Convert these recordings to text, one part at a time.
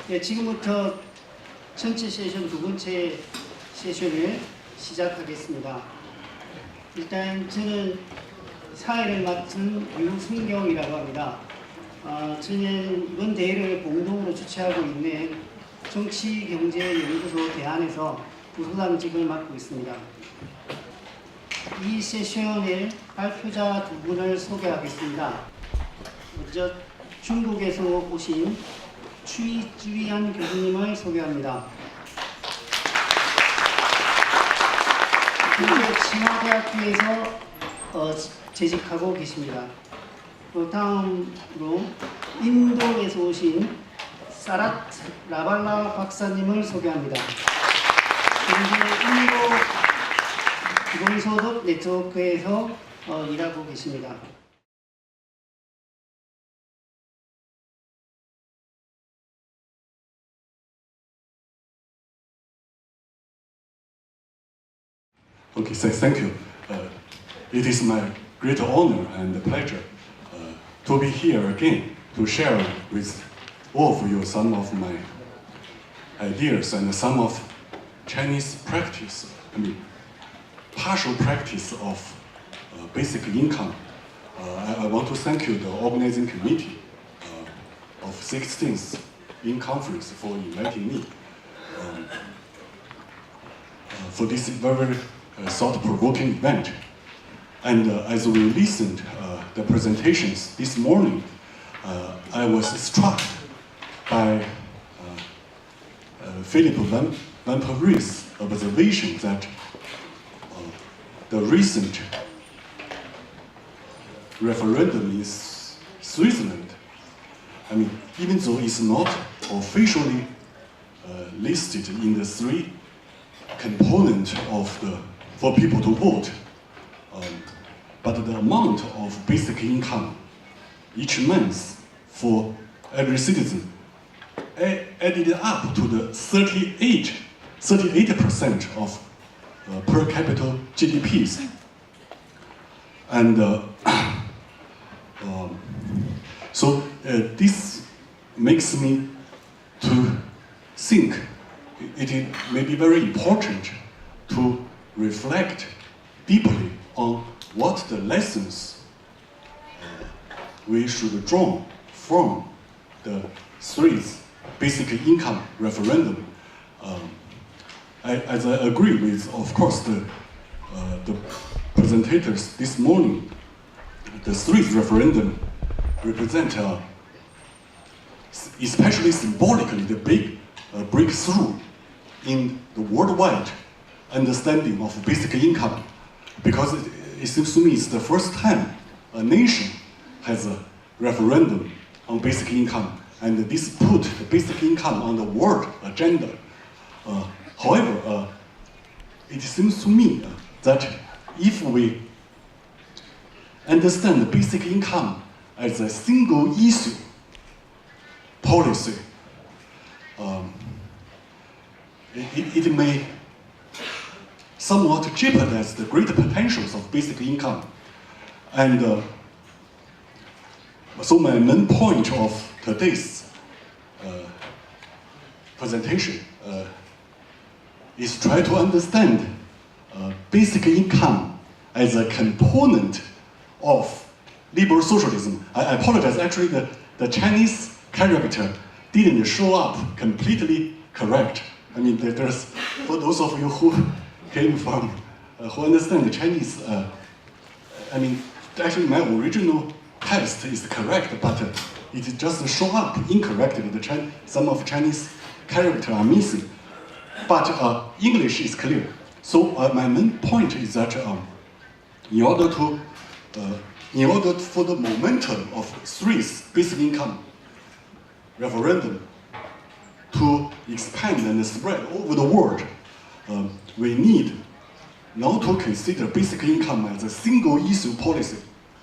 네, 지금부터 전체 세션 두 번째 세션을 시작하겠습니다. 일단 저는 사회를 맡은 유승경이라고 합니다. 저는 이번 대회를 공동으로 주최하고 있는 정치경제연구소 대안에서 부소장직을 맡고 있습니다. 이 세션의 발표자 두 분을 소개하겠습니다. 먼저 중국에서 오신 zhiyuan 교수님을 소개합니다. 현재清华대학교에서 재직하고 계십니다. 다음으로 인도에서 오신 사라트 라발라 박사님을 소개합니다. 현재 인도 기본소득 네트워크에서 일하고 계십니다. Okay, so thank you. It is my great honor and pleasure to be here again to share with all of you some of my ideas and some of Chinese practice, partial practice of basic income. I want to thank you, the organizing committee of 16th in conference for inviting me for this very thought-provoking event. And as we listened the presentations this morning, I was struck by Philip Van Parij's observation that the recent referendum in Switzerland, even though it's not officially listed in the three components for people to vote, but the amount of basic income each month for every citizen added up to the 38% of per capita GDPs. And so this makes me to think it may be very important to reflect deeply on what the lessons we should draw from the Swiss basic income referendum. As I agree with, of course, the presentators this morning, the Swiss referendum represent, especially symbolically, the big breakthrough in the worldwide understanding of basic income, because it seems to me it's the first time a nation has a referendum on basic income, and this put the basic income on the world agenda. However, it seems to me that if we understand the basic income as a single issue policy, it may somewhat jeopardize the great potentials of basic income. And so my main point of today's presentation is try to understand basic income as a component of liberal socialism. I apologize, actually the Chinese character didn't show up completely correct. There's, for those of you who came from, who understand the Chinese, actually my original text is correct, but it just show up incorrectly. Some of Chinese characters are missing, but English is clear. So my main point is that in order for the momentum of Swiss basic income referendum to expand and spread over the world, we need not to consider basic income as a single issue policy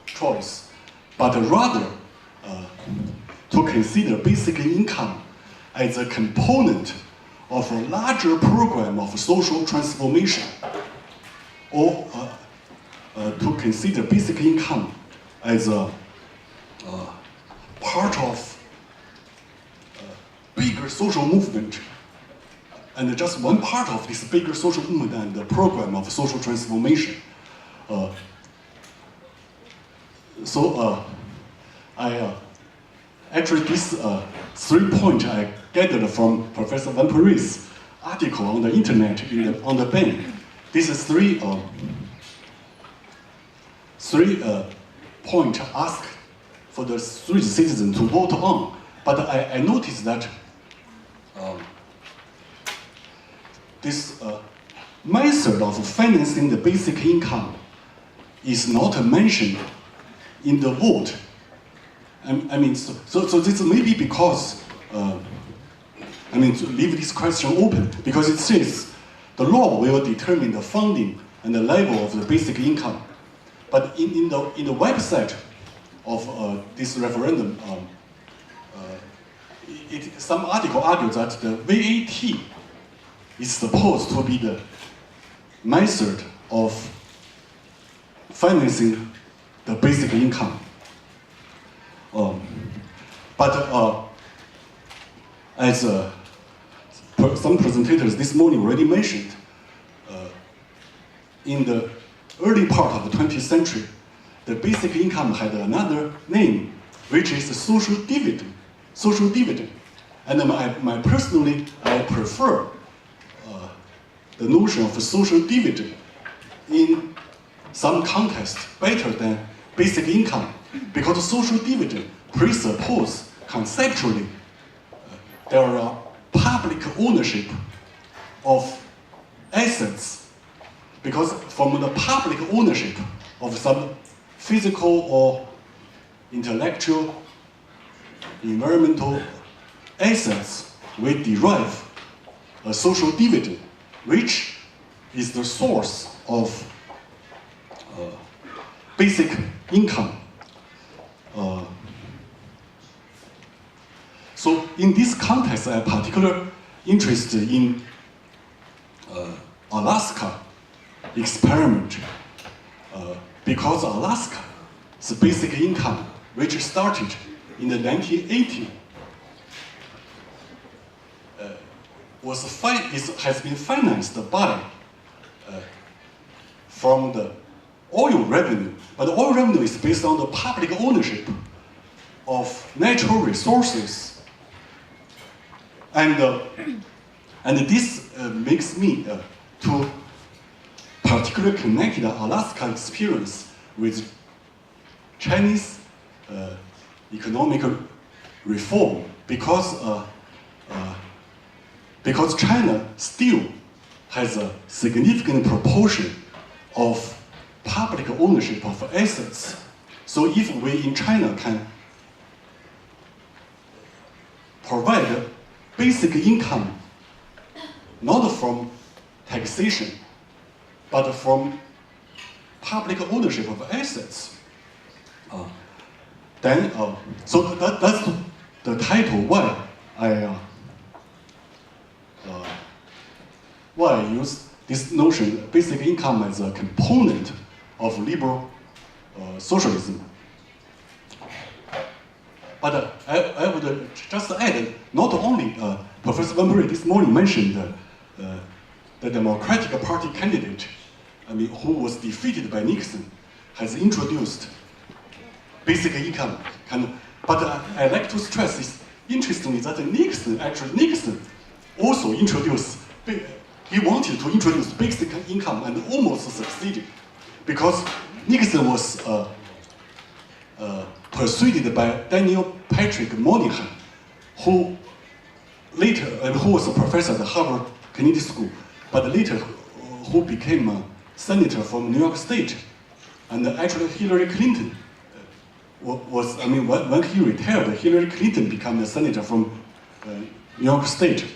choice, but rather to consider basic income as a component of a larger program of social transformation, or to consider basic income as a part of bigger bigger social movement, and just one part of this bigger social movement and the program of social transformation. Actually, these 3 points I gathered from Professor Van Perie's article on the internet on the BIEN. These are three points asked for the Swiss citizens to vote on. But I noticed that this method of financing the basic income is not mentioned in the vote. So this may be because, to leave this question open, because it says the law will determine the funding and the level of the basic income. But in the website of this referendum, some article argues that the VAT is supposed to be the method of financing the basic income. As some presentators this morning already mentioned, in the early part of the 20th century, the basic income had another name, which is the social dividend. Social dividend. And personally, I prefer the notion of a social dividend in some context better than basic income, because social dividend presupposes conceptually there are public ownership of assets, because from the public ownership of some physical or intellectual, environmental assets, we derive a social dividend, which is the source of basic income. So in this context, I'm particularly interested in Alaska experiment, because Alaska's basic income, which started in the 1980s, has been financed by from the oil revenue, but the oil revenue is based on the public ownership of natural resources, and this makes me to particularly connect the Alaska experience with Chinese economic reform, because China still has a significant proportion of public ownership of assets. So if we in China can provide basic income, not from taxation, but from public ownership of assets, then so that's the title why I use this notion, basic income, as a component of liberal socialism. But I would just add, not only Professor Van Perie this morning mentioned the Democratic Party candidate, who was defeated by Nixon, has introduced basic income. But I like to stress, it's interestingly that Nixon also introduced, he wanted to introduce basic income and almost succeeded, because Nixon was persuaded by Daniel Patrick Moynihan, who was a professor at the Harvard Kennedy School, but later who became a senator from New York State. And actually Hillary Clinton when he retired, Hillary Clinton became a senator from New York State.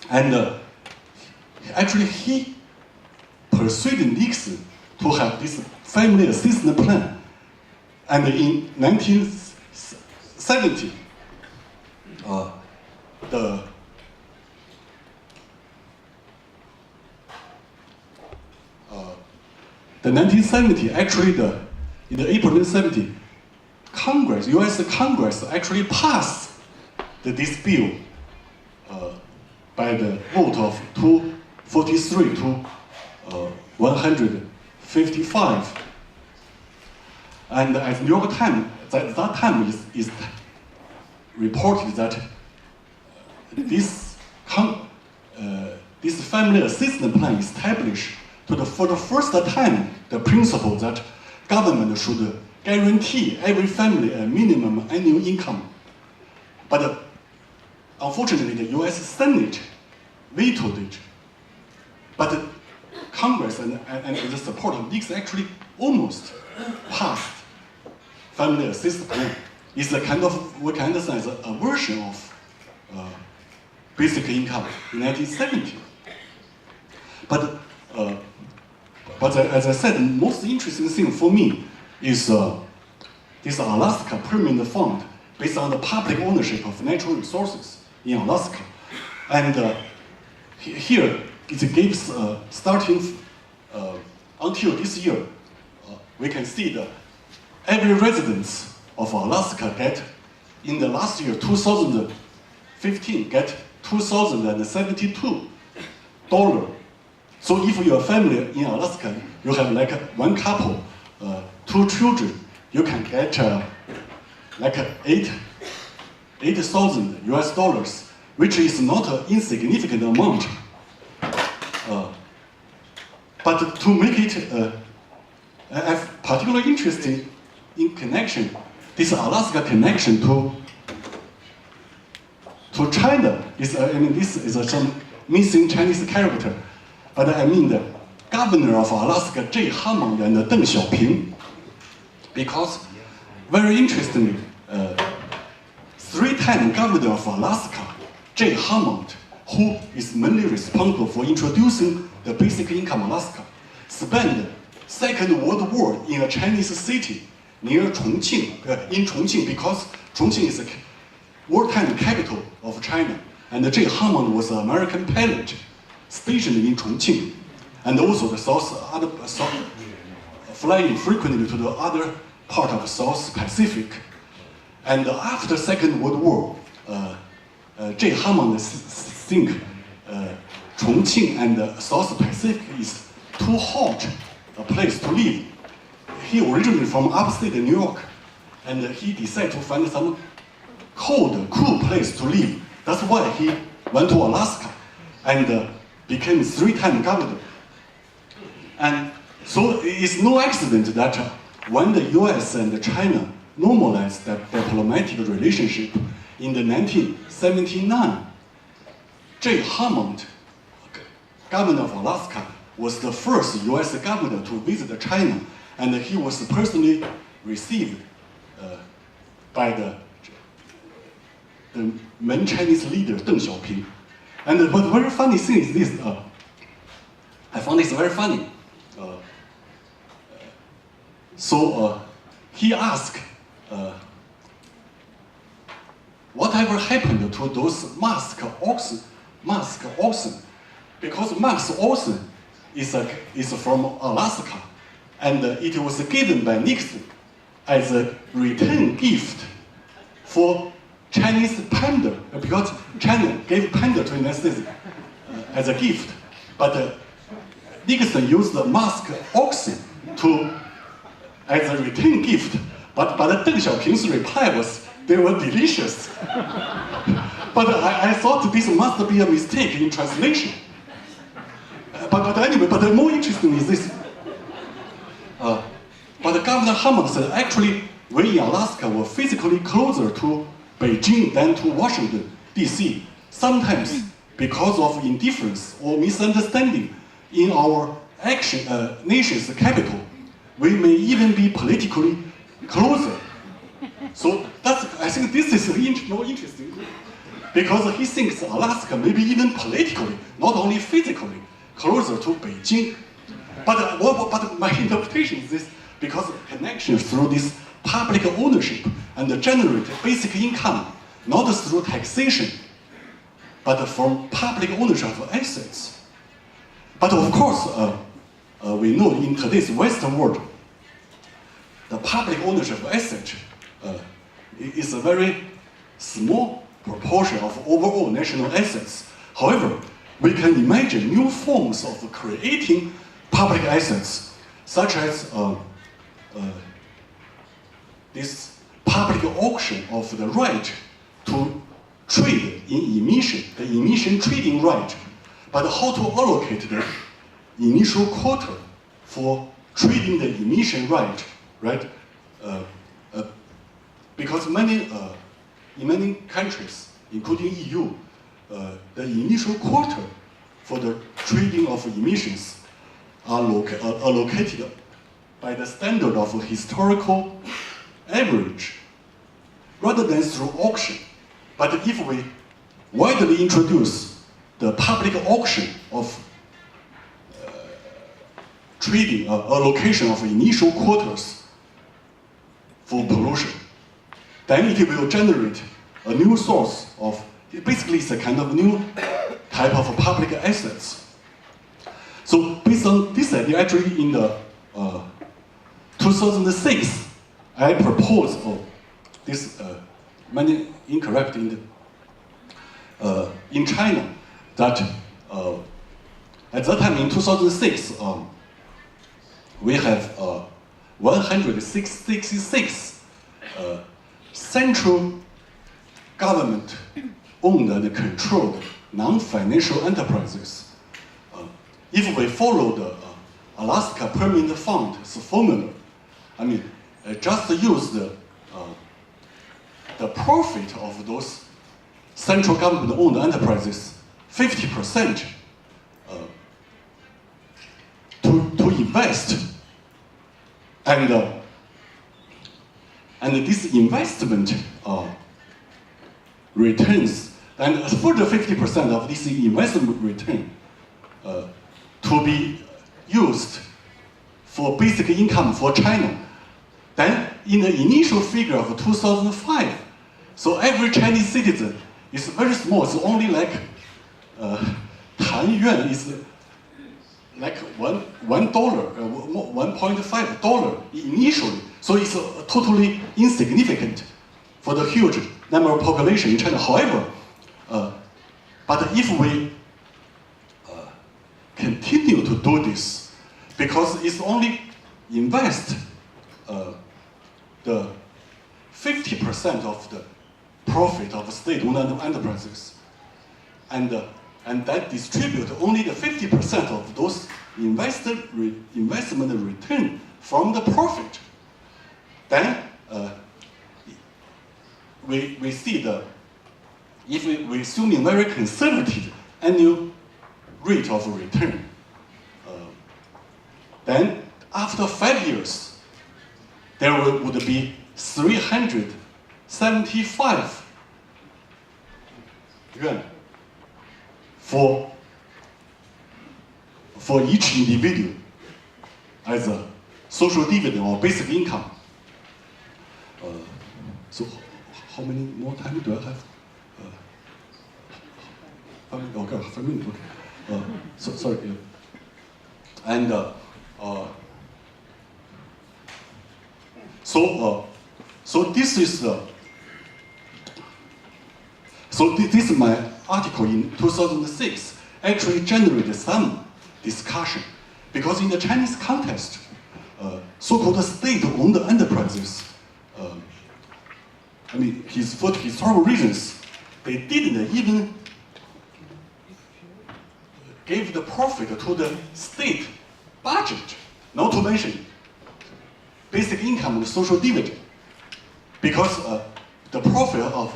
And actually he persuaded Nixon to have this family assistance plan. And in 1970, in the April 1970, U.S. Congress actually passed this bill by the vote of 243 to 155. And as New York Times, that time is reported that this family assistance plan established for the first time the principle that government should guarantee every family a minimum annual income. But unfortunately, the US Senate vetoed it. But Congress and the support of Nixon actually almost passed family assistance plan. It's a kind of, we can understand, as a version of basic income in 1970. But as I said, the most interesting thing for me is this Alaska Permanent Fund based on the public ownership of natural resources in Alaska. And here it gives, starting until this year, we can see that every resident of Alaska get, in the last year, 2015, get $2,072. So if you're a family in Alaska, you have like one couple, 2 children, you can get like $8,000 US, which is not an insignificant amount. But to make it particularly interesting in connection, this Alaska connection to China is, this is some missing Chinese character. But I mean the governor of Alaska, J. Hammond and Deng Xiaoping, because very interestingly, 3-time governor of Alaska, J. Hammond, who is mainly responsible for introducing the basic income Alaska, spent Second World War in a Chinese city near Chongqing, in Chongqing, because Chongqing is the wartime capital of China. And J. Hammond was an American pilot stationed in Chongqing, and also the flying frequently to the other part of South Pacific. And after Second World War, J. Hammond think Chongqing and South Pacific is too hot a place to live. He originally from upstate New York, and he decided to find some cool place to live. That's why he went to Alaska and became 3-time governor. And so it's no accident that when the US and China normalized that diplomatic relationship in the 1979, J. Hammond, governor of Alaska, was the first US governor to visit China, and he was personally received by the main Chinese leader, Deng Xiaoping. And the very funny thing is this, I found this very funny. So he asked, whatever happened to those mask oxen? Because mask oxen is from Alaska, and it was given by Nixon as a return gift for Chinese panda, because China gave panda to the United States as a gift, but Nixon used the mask oxen as a return gift. But Deng Xiaoping's reply was they were delicious. But I thought this must be a mistake in translation. But anyway, but the more interesting is this. But Governor Hammond said actually we in Alaska were physically closer to Beijing than to Washington, D.C. Sometimes because of indifference or misunderstanding in our nation's capital, we may even be politically closer. So I think this is more interesting, because he thinks Alaska may be even politically, not only physically, closer to Beijing. But my interpretation is this, because connection through this public ownership and generate basic income, not through taxation, but from public ownership of assets. But of course, we know in today's Western world, the public ownership of assets is a very small proportion of overall national assets. However, we can imagine new forms of creating public assets, such as this public auction of the right to trade in emission, the emission trading right, but how to allocate the initial quota for trading the emission right, right? Because in many countries, including EU, the initial quota for the trading of emissions are allocated by the standard of historical average, rather than through auction. But if we widely introduce the public auction of trading, allocation of initial quotas for pollution, then it will generate a new source of, basically it's a kind of new type of public assets. So based on this idea, actually in the 2006, I proposed this many incorrect in China, that at that time in 2006, we have 166 central government owned and controlled non-financial enterprises. If we follow the Alaska Permanent Fund's formula, I mean, just use the profit of those central government-owned enterprises, 50%, to invest, and this investment returns, and further 50% of this investment return to be used for basic income for China. Then, in the initial figure of 2005, so every Chinese citizen is very small. It's only like yuan is like $1, $1.5 initially. So it's totally insignificant for the huge number of population in China. However, but if we continue to do this, because it's only invest the 50% of the profit of state-owned enterprises, and that distribute only the 50% of those investment return from the profit, then we see if we assuming very conservative annual rate of return, then after 5 years, there would be 375 yuan for each individual as a social dividend or basic income. So how many more time do I have? 5 minutes. Okay, 5 minutes. Okay. So sorry. And so this is this is my article in 2006. Actually generated some discussion, because in the Chinese context, so-called state-owned enterprises, I mean, for historical reasons, they didn't even give the profit to the state budget, not to mention basic income and social dividend, because the profit of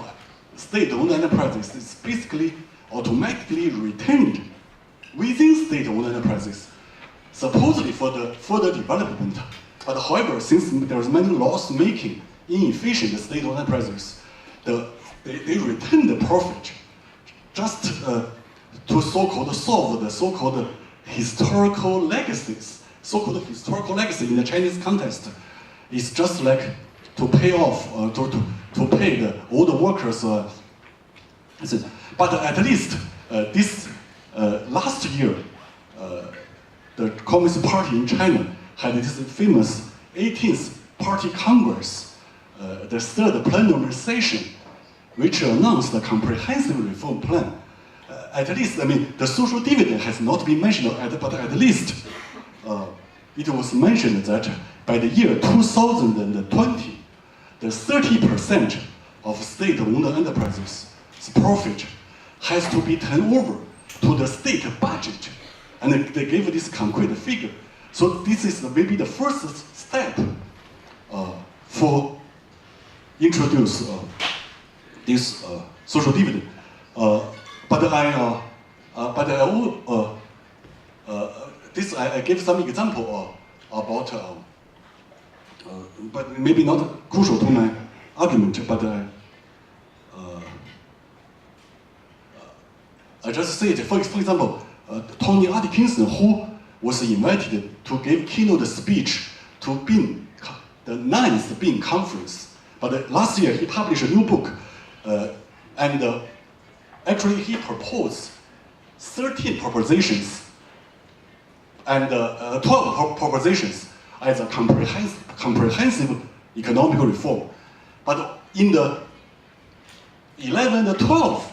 state-owned enterprises is basically automatically retained within state-owned enterprises, supposedly for the further development. But however, since there's many loss-making, inefficient state-owned enterprises, they retain the profit just to so-called solve the so-called historical legacies. So-called historical legacy in the Chinese context is just like to pay off, to pay the old workers. But at least this last year, the Communist Party in China had this famous 18th Party Congress, the third plenary session, which announced a comprehensive reform plan. At least, I mean, the social dividend has not been mentioned, but at least it was mentioned that by the year 2020, the 30% of state-owned enterprises' profit has to be turned over to the state budget. And they gave this concrete figure. So this is maybe the first step for introduce this social dividend. I gave some example about, but maybe not crucial to my argument, but I just say it. For example, Tony Atkinson, who was invited to give keynote speech to BIEN, the 9th BIEN conference, but last year he published a new book, and actually he proposed 13 propositions and 12 propositions as a comprehensive economic reform. But in the 11 and 12,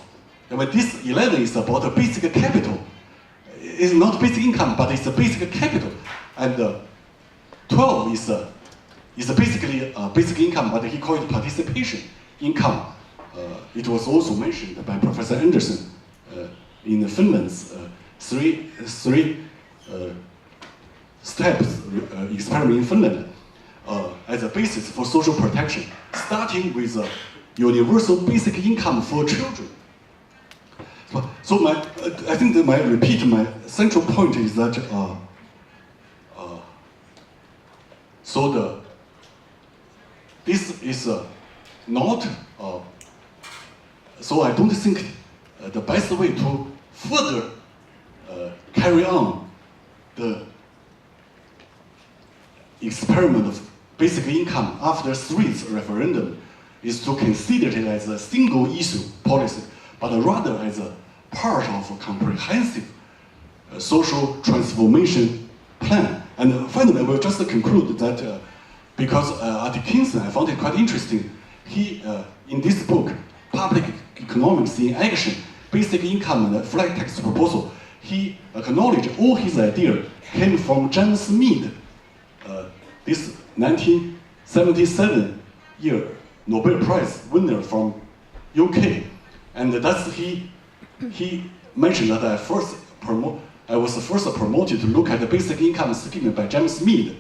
this 11 is about the basic capital. It's not basic income, but it's a basic capital. And 12 is basically basic income, but he called it participation income. It was also mentioned by Professor Anderson in Finland's three steps experiment in Finland as a basis for social protection, starting with universal basic income for children. So I think that my central point is that this is not. So I don't think the best way to further carry on the experiment of basic income after Swiss referendum is to consider it as a single issue policy, but rather as a part of a comprehensive social transformation plan. And finally, I will just conclude that because Atkinson, I found it quite interesting. He, in this book, Public Economics in Action, Basic Income and Flat Tax Proposal, he acknowledged all his ideas came from James Mead, this 1977 year Nobel Prize winner from UK. And that's he mentioned that I was first promoted to look at the basic income scheme by James Mead.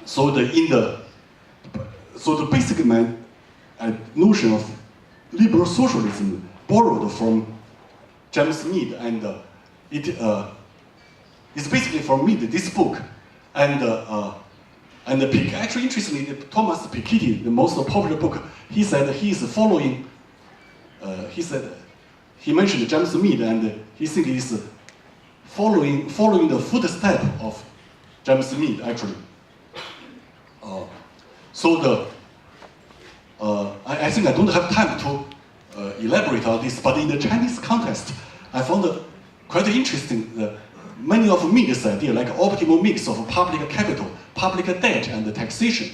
So the basic notion of liberal socialism borrowed from James Mead, and it's basically from Mead, this book, actually interestingly, Thomas Piketty, the most popular book, he said he is following. He mentioned James Mead, and he thinks he's following the footstep of James Mead actually. I think I don't have time to elaborate on this, but in the Chinese context, I found it quite interesting. Many of Mead's ideas, like optimal mix of public capital, public debt, and taxation,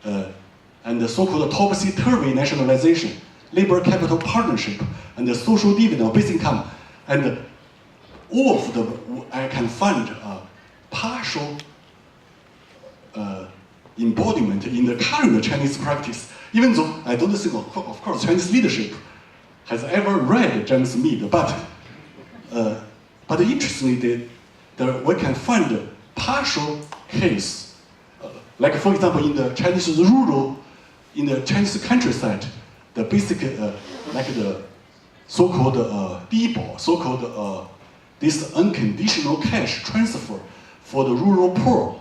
and the so-called topsy-turvy nationalization, labor capital partnership, and the social dividend of basic income, and all of them I can find partial embodiment in the current Chinese practice, even though I don't think, of course, Chinese leadership has ever read James Mead, but interestingly, we can find a partial case, like for example, in the Chinese in the Chinese countryside, the basic, like the so-called Dibao, so-called this unconditional cash transfer for the rural poor,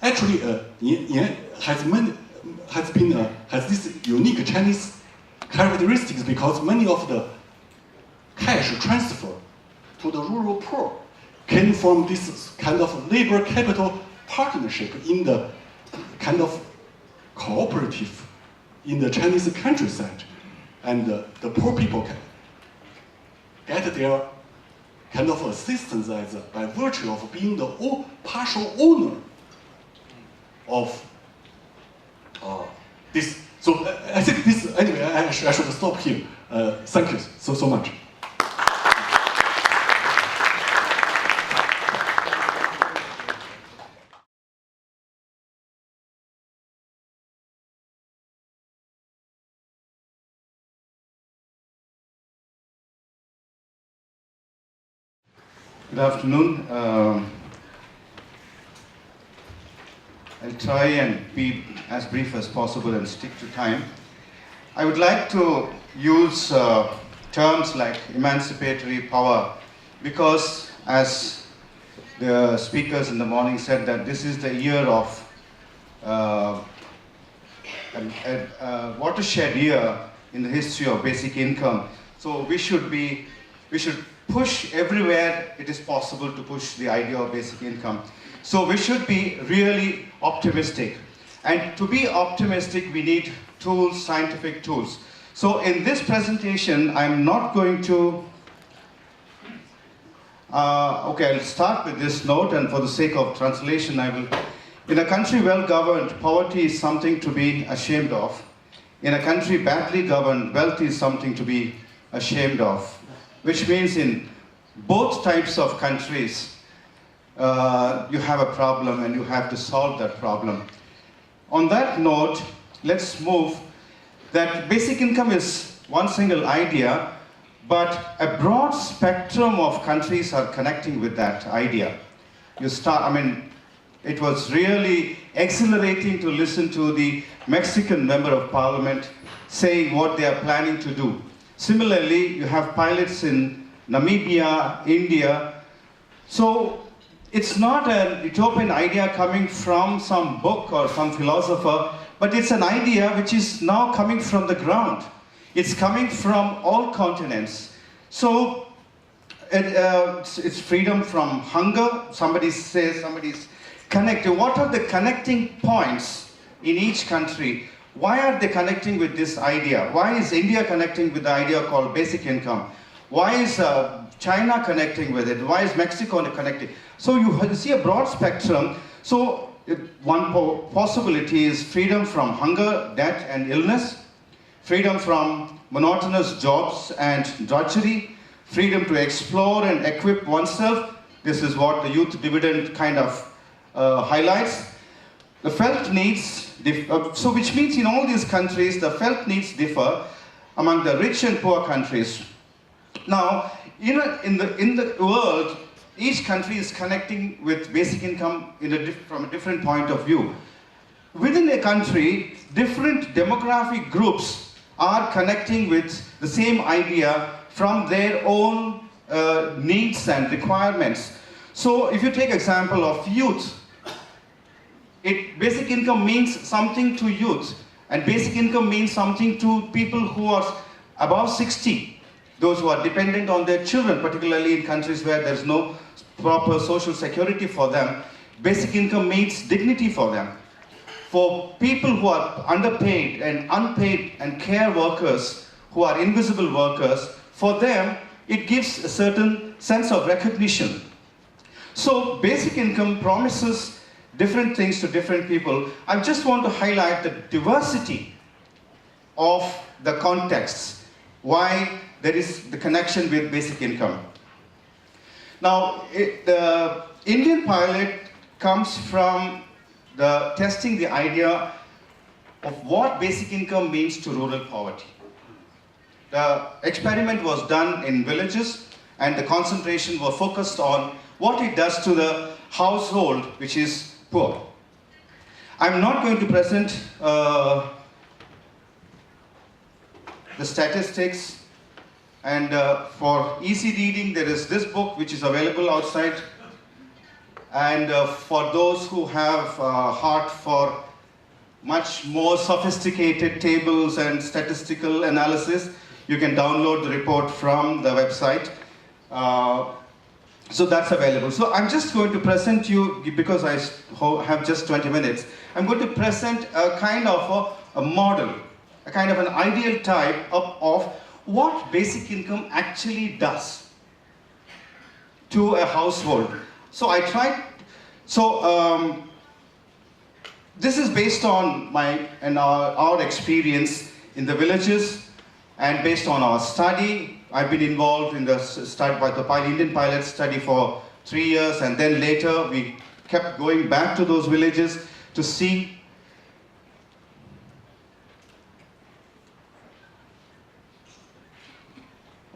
actually has this unique Chinese characteristics because many of the cash transfer to the rural poor came from this kind of labor capital partnership in the kind of cooperative in the Chinese countryside, and the poor people can get their kind of assistance by virtue of being the partial owner of this. So I think this, anyway, I should stop here. Thank you so much. Good afternoon. I'll try and be as brief as possible and stick to time. I would like to use terms like emancipatory power because, as the speakers in the morning said, that this is the year of a watershed year in the history of basic income. So we should push everywhere it is possible to push the idea of basic income. So we should be really optimistic. And to be optimistic, we need tools, scientific tools. So in this presentation, I'm not going to, okay, I'll start with this note, and for the sake of translation, I will. In a country well governed, poverty is something to be ashamed of. In a country badly governed, wealth is something to be ashamed of. Which means in both types of countries, you have a problem and you have to solve that problem. On that note, let's move that basic income is one single idea, but a broad spectrum of countries are connecting with that idea. It was really exhilarating to listen to the Mexican member of parliament saying what they are planning to do. Similarly, you have pilots in Namibia, India. So it's not an utopian idea coming from some book or some philosopher, but it's an idea which is now coming from the ground. It's coming from all continents. So it's freedom from hunger. Somebody says somebody's connected. What are the connecting points in each country? Why are they connecting with this idea? Why is India connecting with the idea called basic income? Why is China connecting with it? Why is Mexico connecting? So you see a broad spectrum. So one possibility is freedom from hunger, debt, and illness, freedom from monotonous jobs and drudgery, freedom to explore and equip oneself. This is what the youth dividend kind of highlights. The felt needs, so which means in all these countries, the felt needs differ among the rich and poor countries. Now, in the world, each country is connecting with basic income from a different point of view. Within a country, different demographic groups are connecting with the same idea from their own needs and requirements. So if you take example of youth, basic income means something to youth, and basic income means something to people who are above 60, those who are dependent on their children, particularly in countries where there's no proper social security for them. Basic income means dignity for them. For people who are underpaid and unpaid and care workers, who are invisible workers, for them it gives a certain sense of recognition. So basic income promises different things to different people. I just want to highlight the diversity of the contexts, why there is the connection with basic income. Now, the Indian pilot comes from testing the idea of what basic income means to rural poverty. The experiment was done in villages, and the concentration was focused on what it does to the household which is poor. I'm not going to present the statistics, and for easy reading there is this book which is available outside, and for those who have a heart for much more sophisticated tables and statistical analysis, you can download the report from the website. So that's available. So I'm just going to present you, because I have just 20 minutes, I'm going to present a kind of a model, a kind of an ideal type of what basic income actually does to a household. So I tried, this is based on our experience in the villages and based on our study. I've been involved in the study by the Indian pilot study for 3 years, and then later we kept going back to those villages to see.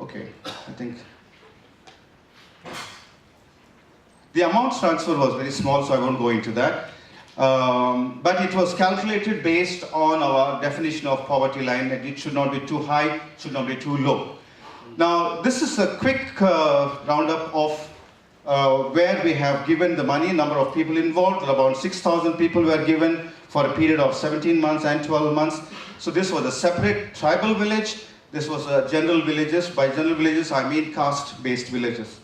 Okay, I think the amount transfer was very small, so I won't go into that. But it was calculated based on our definition of poverty line, that it should not be too high, should not be too low. Now, this is a quick roundup of where we have given the money, number of people involved. About 6,000 people were given for a period of 17 months and 12 months. So this was a separate tribal village. This was general villages. By general villages, I mean caste-based villages.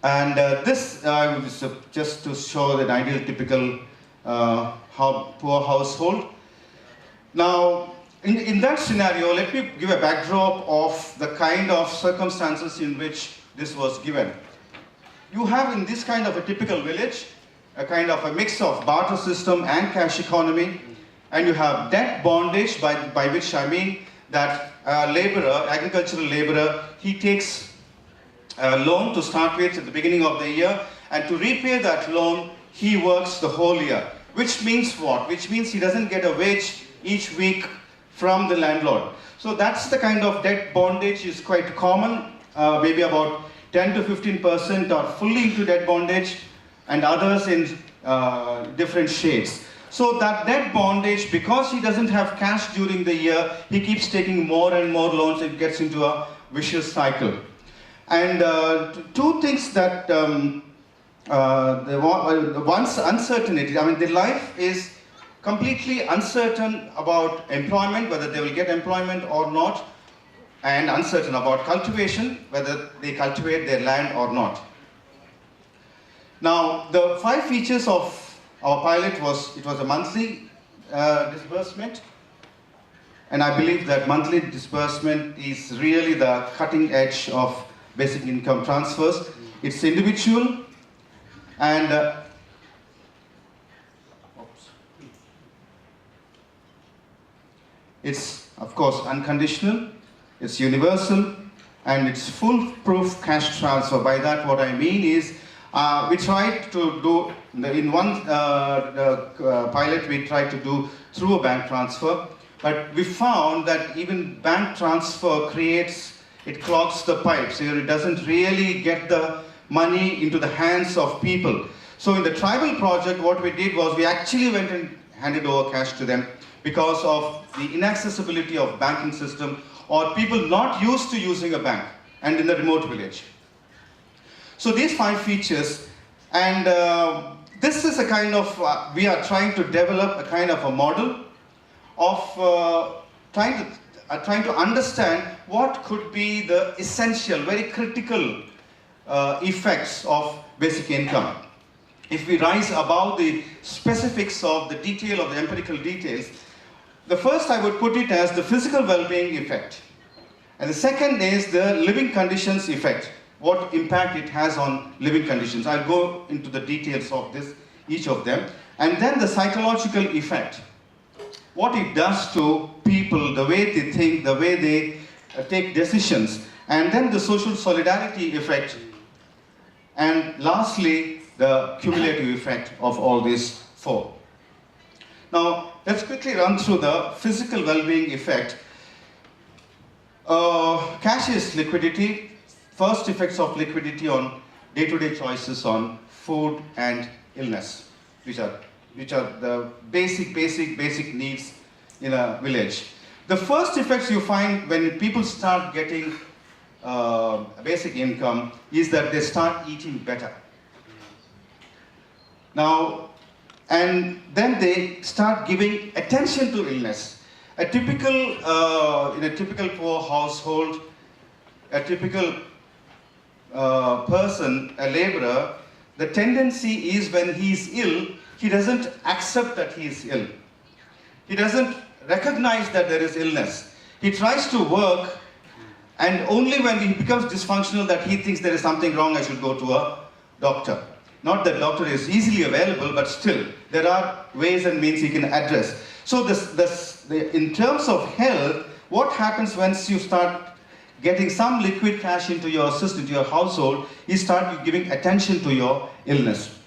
And this was just to show an ideal, typical poor household. Now, in that scenario, let me give a backdrop of the kind of circumstances in which this was given. You have in this kind of a typical village, a kind of a mix of barter system and cash economy, and you have debt bondage, by which I mean that laborer, agricultural laborer, he takes a loan to start with at the beginning of the year, and to repay that loan, he works the whole year. Which means what? Which means he doesn't get a wage each week from the landlord. So that's the kind of debt bondage is quite common. Maybe about 10 to 15% are fully into debt bondage, and others in different shades. So that debt bondage, because he doesn't have cash during the year, he keeps taking more and more loans. It gets into a vicious cycle. And two things that one's uncertainty. I mean, the life is completely uncertain about employment, whether they will get employment or not, and uncertain about cultivation, whether they cultivate their land or not. Now, the 5 features of our pilot was, it was a monthly disbursement, and I believe that monthly disbursement is really the cutting edge of basic income transfers. It's individual, and it's of course unconditional, it's universal, and it's foolproof cash transfer. By that what I mean is, we tried to do, in one pilot we tried to do through a bank transfer, but we found that even bank transfer it clogs the pipes. It doesn't really get the money into the hands of people. So in the tribal project, what we did was we actually went and handed over cash to them because of the inaccessibility of banking system, or people not used to using a bank, and in the remote village. So these 5 features, and this is a kind of, we are trying to develop a kind of a model of trying to understand what could be the essential, very critical effects of basic income. If we rise above the specifics of the detail of the empirical details, the first I would put it as the physical well-being effect. And the second is the living conditions effect, what impact it has on living conditions. I'll go into the details of this, each of them. And then the psychological effect, what it does to people, the way they think, the way they take decisions. And then the social solidarity effect. And lastly, the cumulative effect of all these 4. Now, let's quickly run through the physical well-being effect. Cash is liquidity. First effects of liquidity on day-to-day choices on food and illness, which are the basic needs in a village. The first effects you find when people start getting basic income is that they start eating better. Now, and then they start giving attention to illness. A typical, in a typical poor household, a typical person, a laborer, the tendency is when he is ill, he doesn't accept that he is ill. He doesn't recognize that there is illness. He tries to work, and only when he becomes dysfunctional that he thinks there is something wrong, I should go to a doctor. Not that doctor is easily available, but still, there are ways and means you can address. So in terms of health, what happens once you start getting some liquid cash into your system, into your household, you start giving attention to your illness.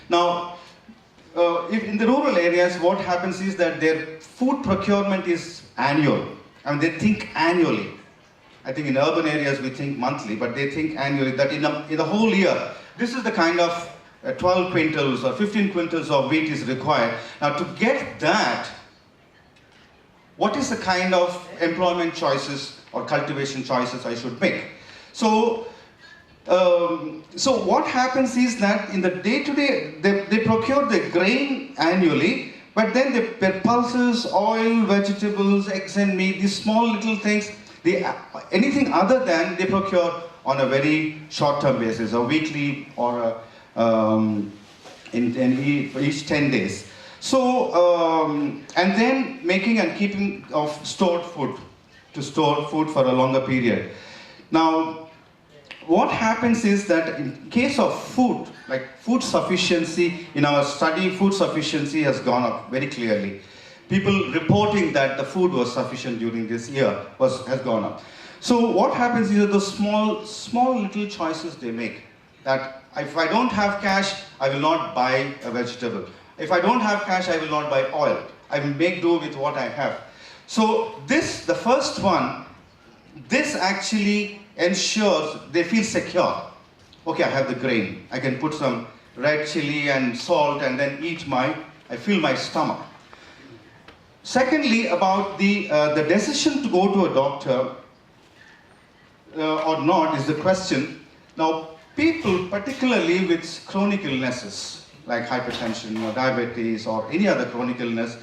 Now, if in the rural areas, what happens is that their food procurement is annual. I mean, they think annually. I think in urban areas we think monthly, but they think annually that in the whole year, this is the kind of 12 quintals or 15 quintals of wheat is required. Now, to get that, what is the kind of employment choices or cultivation choices I should make? So what happens is that in the day-to-day, they procure the grain annually, but then their pulses, oil, vegetables, eggs and meat, these small little things, anything other than they procure on a very short-term basis, a weekly or each 10 days. So, and then making and keeping of stored food, to store food for a longer period. Now, what happens is that in case of food, like food sufficiency, in our study, food sufficiency has gone up very clearly. People reporting that the food was sufficient during this year has gone up. So what happens is that the small little choices they make, that if I don't have cash, I will not buy a vegetable. If I don't have cash, I will not buy oil. I will make do with what I have. So this, the first one, this actually ensures they feel secure. Okay, I have the grain. I can put some red chili and salt and then I fill my stomach. Secondly, about the decision to go to a doctor or not is the question. Now, people, particularly with chronic illnesses, like hypertension or diabetes or any other chronic illness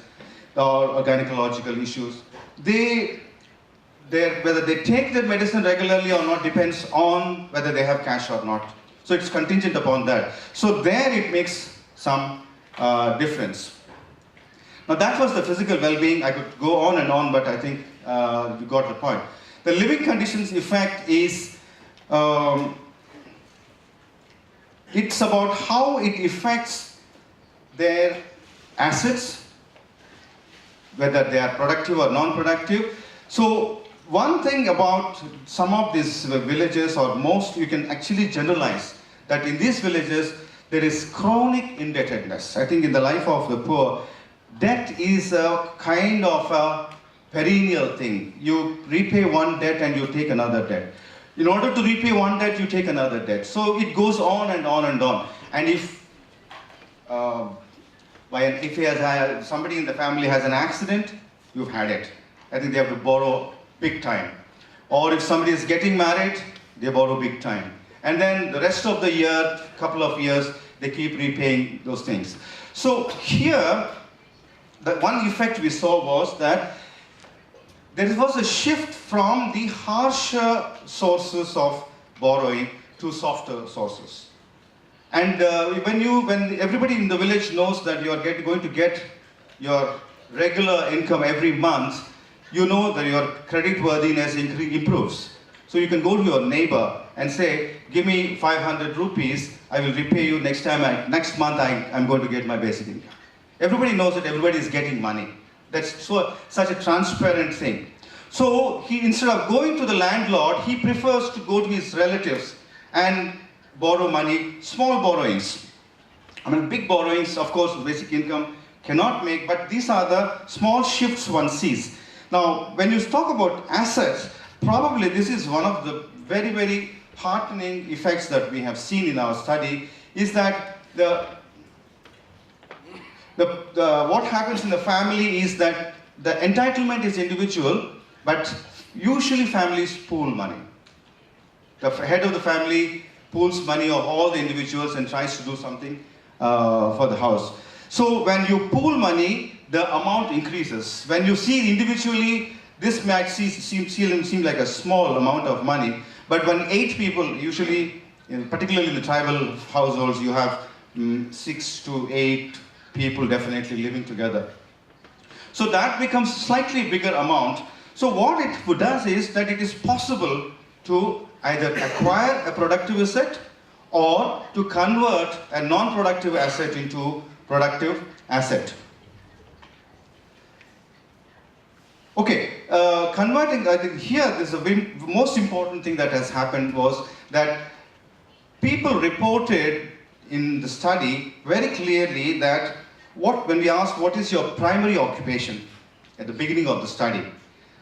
or gynecological issues, whether they take their medicine regularly or not depends on whether they have cash or not. So it's contingent upon that. So there it makes some difference. Now that was the physical well-being. I could go on and on, but I think you got the point. The living conditions effect is, it's about how it affects their assets, whether they are productive or non-productive. So one thing about some of these villages, or most, you can actually generalize that in these villages there is chronic indebtedness. I think in the life of the poor, debt is a kind of a perennial thing. You repay one debt and you take another debt. In order to repay one debt, you take another debt. So it goes on and on and on. And if somebody in the family has an accident, you've had it. I think they have to borrow big time. Or if somebody is getting married, they borrow big time. And then the rest of the year, couple of years, they keep repaying those things. So here, the one effect we saw was that there was a shift from the harsher sources of borrowing to softer sources. And when everybody in the village knows that you are going to get your regular income every month, you know that your credit worthiness improves. So you can go to your neighbor and say, give me 500 rupees, I will repay you next month I'm going to get my basic income. Everybody knows that everybody is getting money. That's such a transparent thing. So he, instead of going to the landlord, he prefers to go to his relatives and borrow money, small borrowings. I mean, big borrowings, of course, basic income cannot make, but these are the small shifts one sees. Now, when you talk about assets, probably this is one of the very, very heartening effects that we have seen in our study, is that what happens in the family is that the entitlement is individual, but usually families pool money. The head of the family pools money of all the individuals and tries to do something for the house. So when you pool money, the amount increases. When you see individually, this might seem like a small amount of money, but when 8 people, usually, particularly in the tribal households, you have 6 to 8 people definitely living together. So that becomes slightly bigger amount. So what it does is that it is possible to either acquire a productive asset or to convert a non-productive asset into productive asset. Okay, converting, I think here the most important thing that has happened was that people reported in the study very clearly that when we asked what is your primary occupation at the beginning of the study.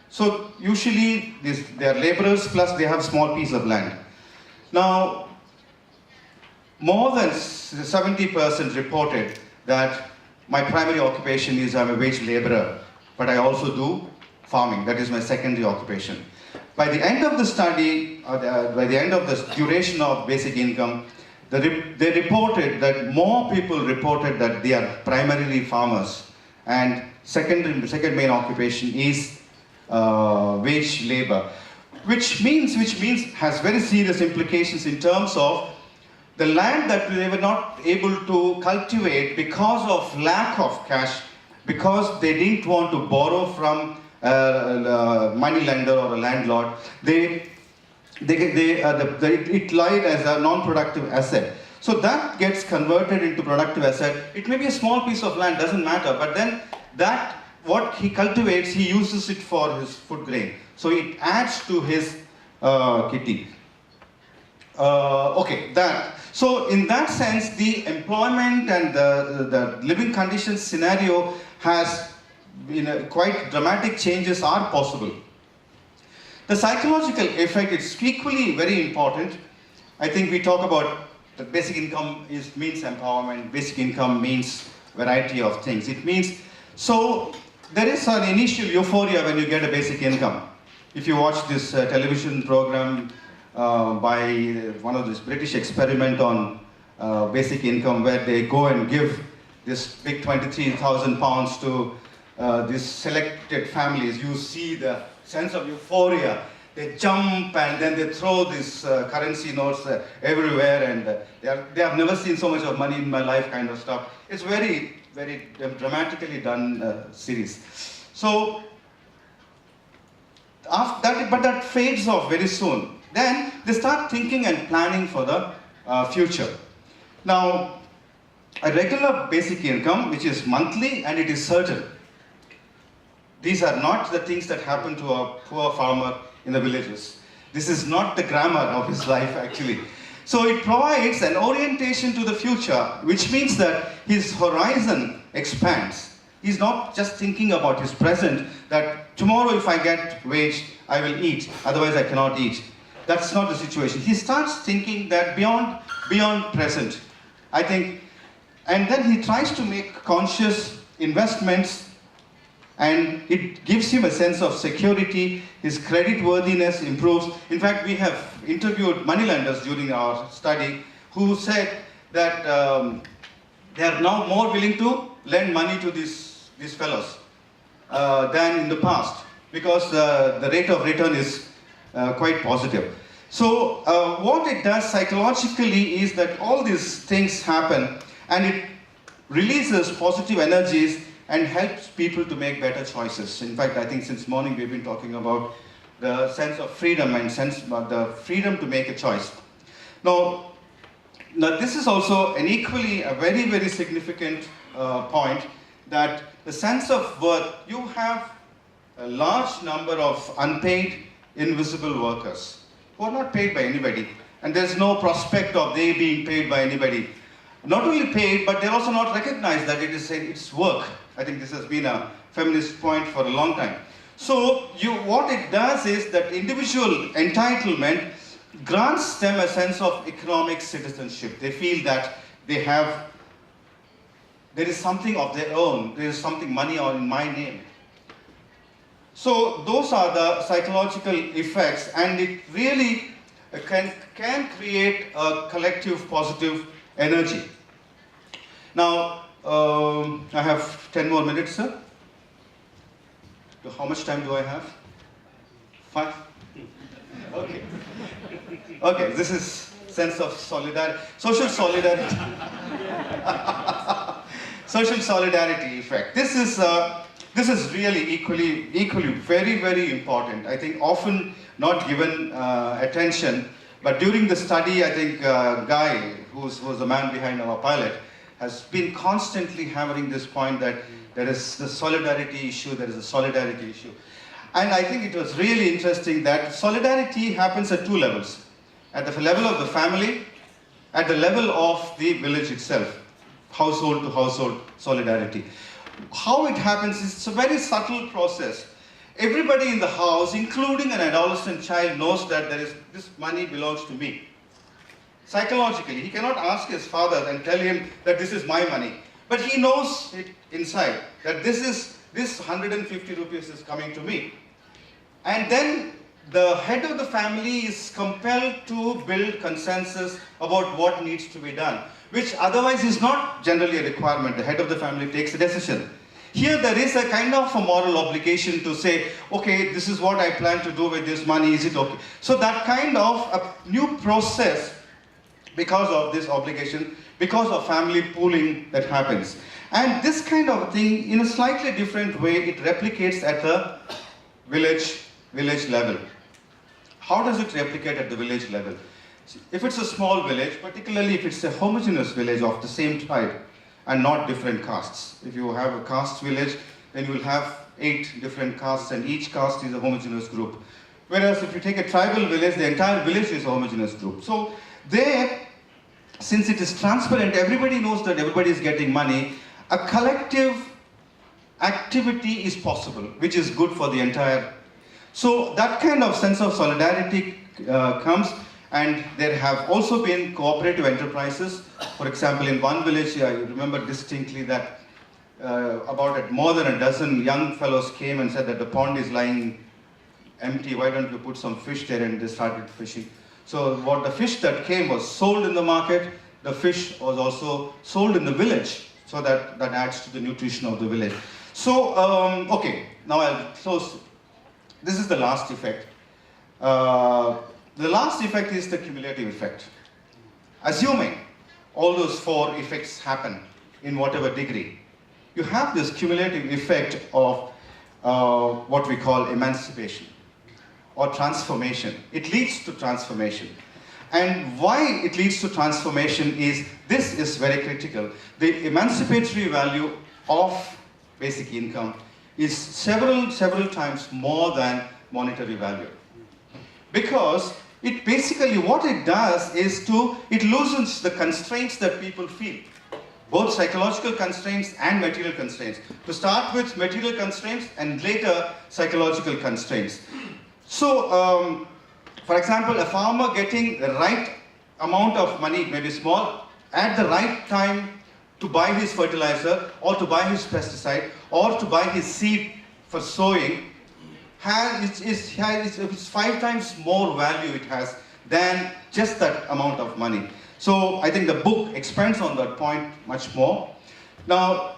So usually they are laborers plus they have small piece of land. Now, more than 70% reported that my primary occupation is I'm a wage laborer, but I also do farming. That is my secondary occupation. By the end of the study, by the end of the duration of basic income, they reported that more people reported that they are primarily farmers, and second main occupation is wage labor, which means has very serious implications in terms of the land that they were not able to cultivate because of lack of cash, because they didn't want to borrow from a money lender or a landlord. It lied as a non-productive asset. So that gets converted into productive asset. It may be a small piece of land, doesn't matter, but then what he cultivates, he uses it for his food grain. So it adds to his kitty. So in that sense, the employment and the living conditions scenario has quite dramatic changes are possible. The psychological effect is equally very important. I think we talk about the basic income means empowerment, basic income means variety of things. It means, so there is an initial euphoria when you get a basic income. If you watch this television program by one of this British experiment on basic income, where they go and give this big £23,000 to these selected families, you see the sense of euphoria. They jump and then they throw these currency notes everywhere, and they have never seen so much of money in my life kind of stuff. It's very, very dramatically done series. So, but that fades off very soon. Then they start thinking and planning for the future. Now, a regular basic income, which is monthly and it is certain. These are not the things that happen to a poor farmer in the villages. This is not the grammar of his life, actually. So it provides an orientation to the future, which means that his horizon expands. He's not just thinking about his present, that tomorrow if I get wage, I will eat, otherwise I cannot eat. That's not the situation. He starts thinking that beyond present, I think, and then he tries to make conscious investments, and it gives him a sense of security. His credit worthiness improves. In fact, we have interviewed moneylenders during our study who said that they are now more willing to lend money to these fellows than in the past, because the rate of return is quite positive. So what it does psychologically is that all these things happen, and it releases positive energies and helps people to make better choices. In fact, I think since morning we've been talking about the sense of freedom and the freedom to make a choice. Now this is also a very, very significant point, that the sense of worth, you have a large number of unpaid, invisible workers who are not paid by anybody, and there's no prospect of they being paid by anybody. Not only paid, but they're also not recognized that it's work. I think this has been a feminist point for a long time. So what it does is that individual entitlement grants them a sense of economic citizenship. They feel that there is something of their own, there is something money in my name. So those are the psychological effects, and it really can create a collective positive energy. Now, I have 10 more minutes, sir. How much time do I have? 5? Okay. Okay, this is sense of solidarity, social solidarity. Social solidarity effect. This is really equally very, very important. I think often not given attention, But during the study, I think Guy, who's the man behind our pilot, has been constantly hammering this point that there is the solidarity issue, there is a solidarity issue. And I think it was really interesting that solidarity happens at two levels. At the level of the family, at the level of the village itself, household to household solidarity. How it happens is it's a very subtle process. Everybody in the house, including an adolescent child, knows that this money belongs to me. Psychologically, he cannot ask his father and tell him that this is my money. But he knows it inside, that this 150 rupees is coming to me. And then the head of the family is compelled to build consensus about what needs to be done, which otherwise is not generally a requirement. The head of the family takes a decision. Here there is a kind of a moral obligation to say, okay, this is what I plan to do with this money, is it okay? So that kind of a new process, because of this obligation, because of family pooling that happens. And this kind of thing, in a slightly different way, it replicates at the village level. How does it replicate at the village level? If it's a small village, particularly if it's a homogeneous village of the same tribe and not different castes. If you have a caste village, then you will have 8 different castes and each caste is a homogeneous group. Whereas if you take a tribal village, the entire village is a homogeneous group. So there, since it is transparent, everybody knows that everybody is getting money, a collective activity is possible, which is good for the entire. So that kind of sense of solidarity comes, and there have also been cooperative enterprises. For example, in one village, I remember distinctly that about more than a dozen young fellows came and said that the pond is lying empty, why don't you put some fish there, and they started fishing. So what the fish that came was sold in the market, the fish was also sold in the village, so that adds to the nutrition of the village. So, okay, now I'll close. This is the last effect. The last effect is the cumulative effect. Assuming all those 4 effects happen in whatever degree, you have this cumulative effect of what we call emancipation or transformation. It leads to transformation. And why it leads to transformation is, this is very critical. The emancipatory value of basic income is several times more than monetary value. Because it basically, what it does is it loosens the constraints that people feel. Both psychological constraints and material constraints. To start with material constraints and later psychological constraints. So, for example, a farmer getting the right amount of money, maybe small, at the right time to buy his fertilizer or to buy his pesticide or to buy his seed for sowing, it's 5 times more value it has than just that amount of money. So I think the book expands on that point much more. Now,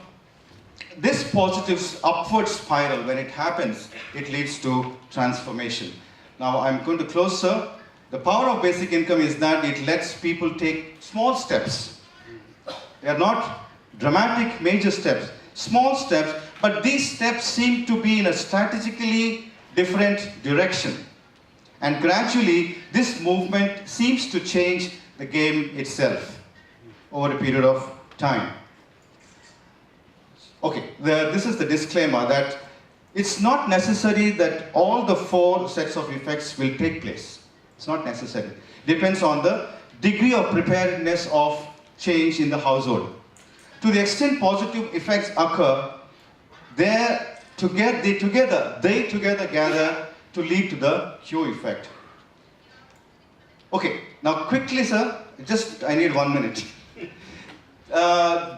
this positive upward spiral, when it happens, it leads to transformation. Now I'm going to close, sir. The power of basic income is that it lets people take small steps. They are not dramatic major steps, small steps, but these steps seem to be in a strategically different direction. And gradually, this movement seems to change the game itself over a period of time. Okay, this is the disclaimer that it's not necessary that all the 4 sets of effects will take place. It's not necessary. Depends on the degree of preparedness of change in the household. To the extent positive effects occur, they together gather to lead to the Q effect. Okay, now quickly, sir, I need 1 minute.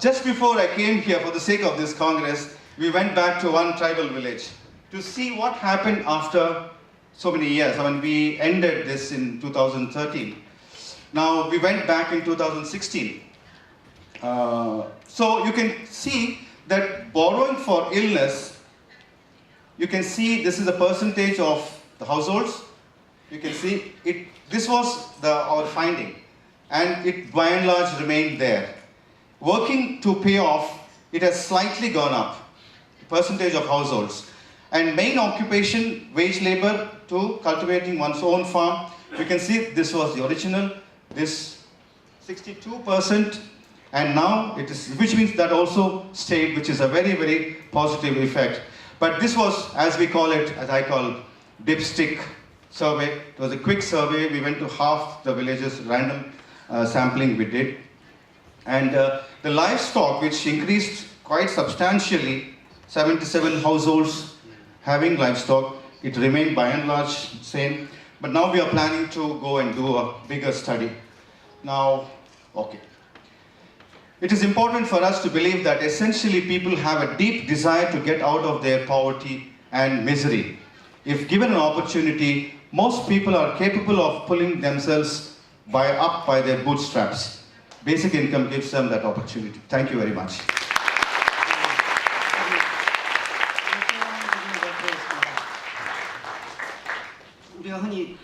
Just before I came here, for the sake of this Congress, we went back to one tribal village to see what happened after so many years. I mean, we ended this in 2013. Now, we went back in 2016. So you can see that borrowing for illness, you can see this is the percentage of the households. You can see this was our finding, and it by and large remained there. Working to pay off, it has slightly gone up, the percentage of households. And main occupation, wage labor, to cultivating one's own farm. You can see this was the original, this 62%, and now it is, which means that also stayed, which is a very, very positive effect. But this was, as we call it, as I call, dipstick survey. It was a quick survey. We went to half the villages, random sampling we did. And the livestock, which increased quite substantially, 77 households having livestock, it remained by and large same. But now we are planning to go and do a bigger study. Now, okay. It is important for us to believe that essentially people have a deep desire to get out of their poverty and misery. If given an opportunity, most people are capable of pulling themselves up by their bootstraps. Basic income gives them that opportunity. Thank you very much. 우리가 흔히